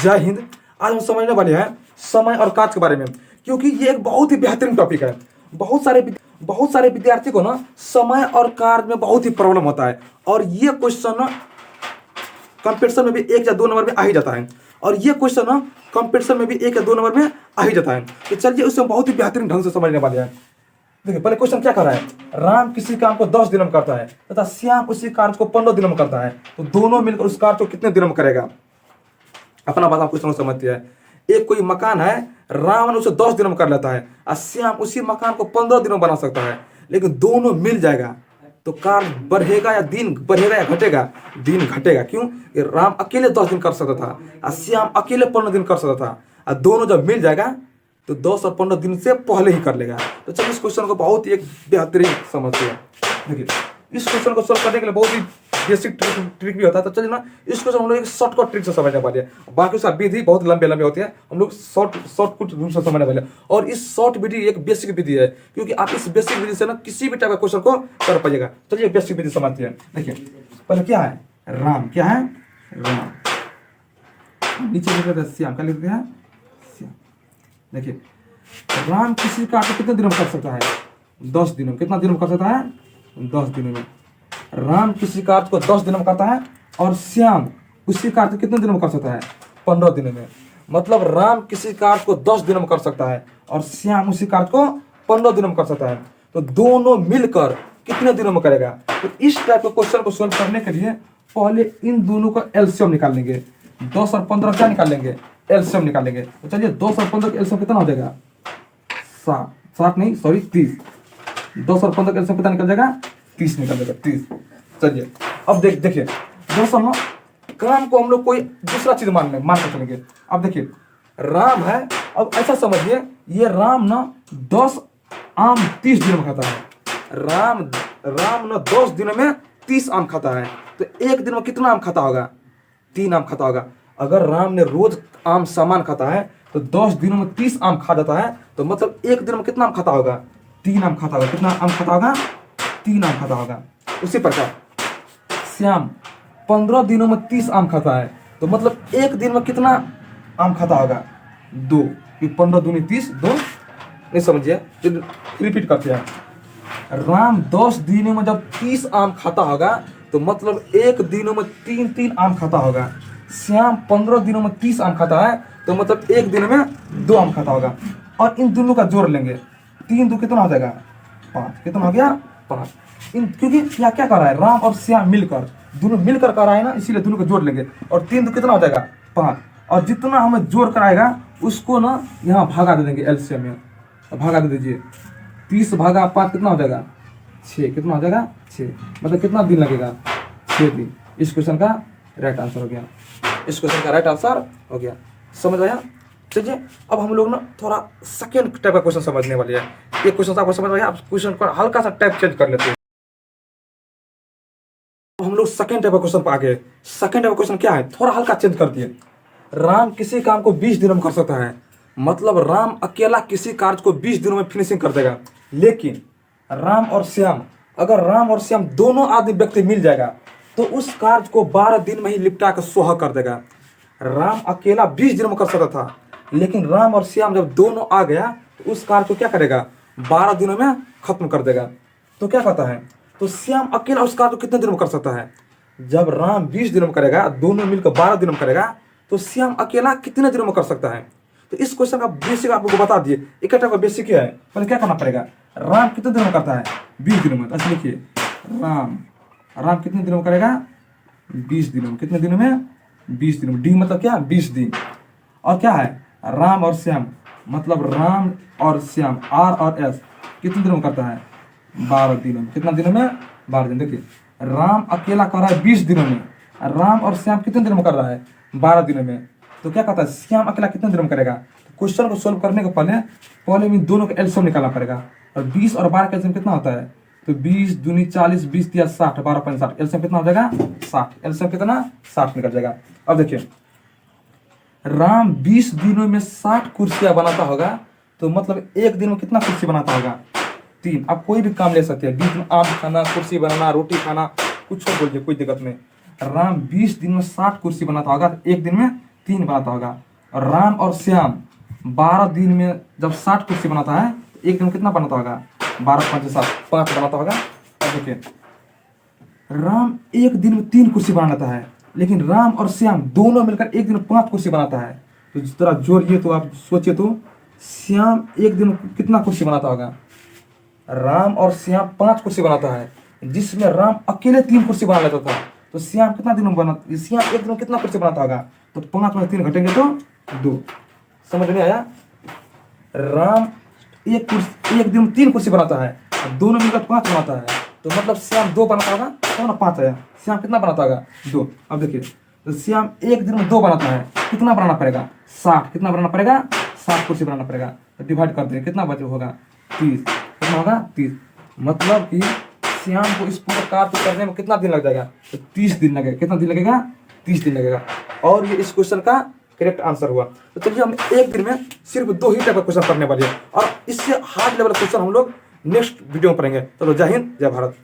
जय हिंद। आज हम समझने वाले हैं समय और कार्य के बारे में, क्योंकि ये एक बहुत ही बेहतरीन टॉपिक है। बहुत सारे विद्यार्थी को ना समय और कार्य में बहुत ही प्रॉब्लम होता है, और ये क्वेश्चन ना कंपटीशन में भी 1 या 2 नंबर में आ ही जाता है, और ये क्वेश्चन ना कंपटीशन में भी 1 या 2 नंबर में आ ही जाता है। तो चलिए उससे बहुत ही बेहतरीन ढंग से समझने वाले हैं। देखिए पहले क्वेश्चन क्या कर रहा है, राम किसी काम को 10 दिन में करता है तथा श्याम उसी कार्य को 15 दिनों में करता है, तो दोनों मिलकर उस कार्य को कितने दिनों में करेगा। अपना बात आप क्वेश्चन को समझते हैं। एक कोई मकान है, रावण उसे 10 दिनों में कर लेता है और श्याम उसी मकान को 15 दिनों में बना सकता है, लेकिन दोनों मिल जाएगा तो कार्य बढ़ेगा या दिन बढ़ेगा या घटेगा। दिन घटेगा। क्यों? राम अकेले 10 दिन कर सकता था और श्याम अकेले 15 दिन कर सकता था, और दोनों जब मिल जाएगा तो 10 और 15 दिन से पहले ही कर लेगा। तो चलिए इस क्वेश्चन को बहुत ही एक बेहतरीन समझते हैं। देखिए इस क्वेश्चन को सोल्व करने के लिए बहुत ही बेसिक ट्रिक भी होता है। तो चलिए ना इस क्वेश्चन हम लोग एक शॉर्टकट ट्रिक से समझने वाले हैं। बाकी उसका विधि बहुत लंबे होती है, हम लोग शॉर्टकट रूल से समझने वाले हैं। और इस शॉर्ट विधि एक बेसिक विधि है, क्योंकि आप इस बेसिक विधि से ना किसी भी टाइप का क्वेश्चन को कर पाइएगा। चलिए बेसिक विधि समझते हैं। देखिए पहले क्या है, राम। क्या है? राम। नीचे लिख देते हैं श्याम। क्या लिखते हैं? श्याम। देखिए राम किसी कार्य को कितने दिनों में कर सकता है? 10 दिनों में। कितना दिनों में कर सकता है? 10 दिनों में। राम किसी कार्य को 10 दिनों में करता है और श्याम उसी कार्य को कितने दिनों में कर सकता है? 15 दिनों में। मतलब राम किसी कार्य को 10 दिनों में कर सकता है और श्याम उसी कार्य को 15 दिनों में कर सकता है, तो दोनों मिलकर कितने दिनों में करेगा। तो इस टाइप के क्वेश्चन को सोल्व करने के लिए पहले इन दोनों का एलसीएम निकाल लेंगे। 10 और 15 क्या निकाल लेंगे? एलसीएम निकाल लेंगे। तो चलिए 10 और 15 का एलसीएम कितना हो जाएगा? 30। 10 और 15 का एलसीएम कितना निकल जाएगा? 30 निकल जाएगा। 30। चलिए अब देखिए दोस्तों ना काम को हम लोग कोई दूसरा चीज मान के चलेंगे। अब देखिए राम है, अब ऐसा समझिए ये राम ना 10 आम 30 दिनों में खाता है। राम ना 10 दिनों में 30 आम खाता है, तो एक दिन में कितना आम खाता होगा? 3 आम खाता होगा। अगर राम ने रोज आम सामान खाता है तो 10 दिनों में 30 आम खा जाता है, तो मतलब एक दिन में कितना आम खाता होगा? 3 आम खाता होगा। कितना आम खाता होगा? 3 आम खाता होगा। उसी प्रकार श्याम 15 दिनों में 30 आम खाता है, तो मतलब एक दिन में कितना आम खाता होगा? 2। 15 दूनी 30, 2। नहीं समझिए, रिपीट करते हैं। राम 10 दिनों में जब 30 आम खाता होगा, तो मतलब एक दिनों में 3 आम खाता होगा। श्याम 15 दिनों में 30 आम खाता है, तो मतलब एक दिन में 2 आम खाता होगा। और इन दोनों का जोड़ लेंगे। 3 2 कितना हो जाएगा? 5। कितना हो गया? 5। क्योंकि क्या कर रहा है, राम और श्याम मिलकर, दोनों मिलकर कर रहा है ना, इसीलिए दोनों को जोड़ लेंगे। और 3 2 कितना हो जाएगा? 5। और जितना हमें जोड़ कर आएगा उसको ना यहाँ भागा दे देंगे एलसीएम में। भागा दे दीजिए। 30 भागा 5 कितना हो जाएगा? 6। कितना हो जाएगा? 6। मतलब कितना दिन लगेगा? 6 दिन। इस क्वेश्चन का राइट आंसर हो गया। इस क्वेश्चन का राइट आंसर हो गया। समझ आया? चलिए अब हम लोग ना थोड़ा सेकेंड टाइप का क्वेश्चन समझने वाले हैं। ये क्वेश्चन आपको समझ आया? आप क्वेश्चन को हल्का सा टाइप चेंज कर लेते हैं। हम लोग सेकेंड टाइप का क्वेश्चन पर आ गए। सेकेंड टाइप का क्वेश्चन क्या है, थोड़ा हल्का चेंज कर दिए। राम किसी काम को 20 दिनों में कर सकता है, मतलब राम अकेला किसी कार्य को 20 दिनों में फिनिशिंग कर देगा। लेकिन राम और श्याम, अगर राम और श्याम दोनों आदमी व्यक्ति मिल जाएगा तो उस कार्य को 12 दिन में ही निपटा कर सोहा कर देगा। राम अकेला 20 दिनों में कर सकता था, लेकिन राम और श्याम जब दोनों आ गया तो उस कार्य को क्या करेगा? 12 दिनों में खत्म कर देगा। तो क्या कहता है, तो श्याम अकेला उस कार्य को कितने दिनों में कर सकता है? जब राम 20 दिनों में करेगा, दोनों मिलकर 12 दिनों में करेगा, तो श्याम अकेला कितने दिनों में कर सकता है? तो इस क्वेश्चन का बेसिक आपको बता दिए। इकट्ठा का बेसिक क्या है, पहले क्या करना पड़ेगा? राम कितने दिनों में करता है? 20 दिनों में। तो लिखिए राम कितने दिनों में करेगा? 20 दिनों में। कितने दिनों में? 20 दिनों में। डी मतलब क्या? 20 दिन। और क्या है? राम और श्याम, मतलब राम और श्याम, आर और एस, कितने दिनों में करता है? 12 दिनों में। कितना दिनों में? 12 दिन। देखिए राम अकेला कर रहा है 20 दिनों में, राम और श्याम कितने दिनों में कर रहा है? 12 दिनों में। तो क्या कहता है, श्याम अकेला कितने दिनों में करेगा? तो क्वेश्चन को सोल्व करने के पहले इन दोनों का एलसीएम निकालना पड़ेगा। और 20 और 12 का एलसीएम कितना होता है? तो 20 दूनी 40, 20 दिया 60, 12 5 60, एलसीएम कितना हो जाएगा? 60। एलसीएम कितना? 60 निकल जाएगा। अब देखिए राम 20 दिनों में 60 कुर्सियां बनाता होगा, तो मतलब एक दिन में कितना कुर्सी बनाता होगा? 3। आप कोई भी काम ले सकते हैं, 20 दिन आम खाना, कुर्सी बनाना, रोटी खाना, कुछ बोलिए, कोई दिक्कत नहीं। राम 20 दिन में 60 कुर्सी बनाता होगा, तो एक दिन में 3 बनाता होगा। और राम और श्याम 12 दिन में जब 60 कुर्सी बनाता है तो एक दिन में कितना बनाता होगा? 12 5 7 5 बनाता होगा। अब देखिए, राम एक दिन में 3 कुर्सी बना लेता है, लेकिन राम और श्याम दोनों मिलकर एक दिन में 5 कुर्सी बनाता है। तो जिस तरह जोड़िए तो आप सोचिए तो श्याम एक दिन में कितना कुर्सी बनाता होगा? राम और श्याम 5 कुर्सी बनाता है, जिसमें राम अकेले 3 कुर्सी बना लेता था। तो श्याम कितना दिन में बना, श्याम एक दिन में कितना कुर्सी बनाता होगा? तो 5 में 3 घटेंगे तो 2। समझ नहीं आया? राम एक दिन में 3 कुर्सी बनाता है, दोनों मिलकर 5 बनाता है। तो मतलब श्याम 2 बनाता होगा तो ना 5 आया। श्याम कितना बनाता होगा? 2। अब देखिए, तो श्याम एक दिन में 2 बनाता है, कितना बनाना पड़ेगा? 60। कितना बनाना पड़ेगा? 60 कुर्सी बनाना पड़ेगा। तो डिवाइड करते हैं, कितना बचे होगा? 30। कितना होगा? 30। मतलब कि श्याम को इस पूरे कार्य को करने में कितना दिन लग जाएगा? तो 30 दिन लगेगा। कितना दिन लगेगा? 30 दिन लगेगा। और ये इस क्वेश्चन का करेक्ट आंसर हुआ। तो चलिए हम एक दिन में सिर्फ 2 ही टाइप का क्वेश्चन करने वाले हैं, और इससे हार्ड लेवल क्वेश्चन हम लोग नेक्स्ट वीडियो में पढ़ेंगे। चलो, जय हिंद, जय भारत।